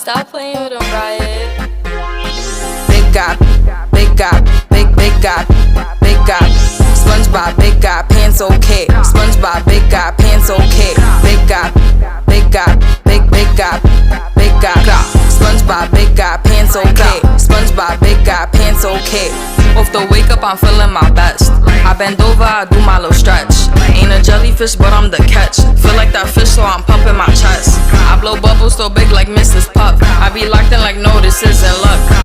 Stop playing with him, Riot. Big guy, big guy, big guy, big guy. SpongeBob, big guy, pants okay. SpongeBob, big guy, pants okay. Big guy, big guy, big guy, big guy. SpongeBob, big guy, pants okay. SpongeBob, big guy, pants okay. Off the wake up, I'm feeling my best. I bend over, I do my little stretch. Ain't a jellyfish, but I'm the catch. Feel like that fish, so I'm pumping my chest. I blow bubbles so big like Mrs. Puff. I be locked in like no, this isn't luck.